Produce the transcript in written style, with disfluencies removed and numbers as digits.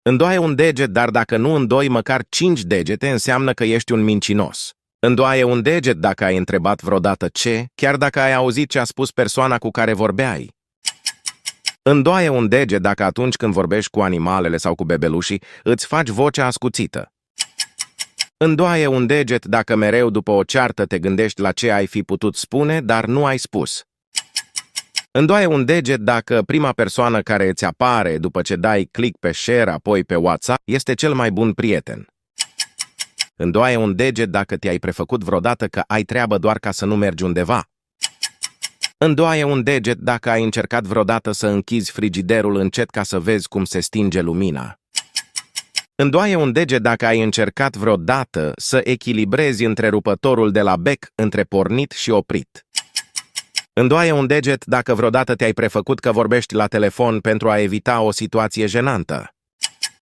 Îndoaie un deget, dar dacă nu îndoi măcar 5 degete, înseamnă că ești un mincinos. Îndoaie un deget dacă ai întrebat vreodată ce, chiar dacă ai auzit ce a spus persoana cu care vorbeai. Îndoaie un deget dacă atunci când vorbești cu animalele sau cu bebelușii, îți faci vocea ascuțită. Îndoaie un deget dacă mereu după o ceartă te gândești la ce ai fi putut spune, dar nu ai spus. Îndoaie un deget dacă prima persoană care îți apare după ce dai click pe share apoi pe WhatsApp este cel mai bun prieten. Îndoaie un deget dacă te-ai prefăcut vreodată că ai treabă doar ca să nu mergi undeva. Îndoaie un deget dacă ai încercat vreodată să închizi frigiderul încet ca să vezi cum se stinge lumina. Îndoaie un deget dacă ai încercat vreodată să echilibrezi întrerupătorul de la bec între pornit și oprit. Îndoaie un deget dacă vreodată te-ai prefăcut că vorbești la telefon pentru a evita o situație jenantă.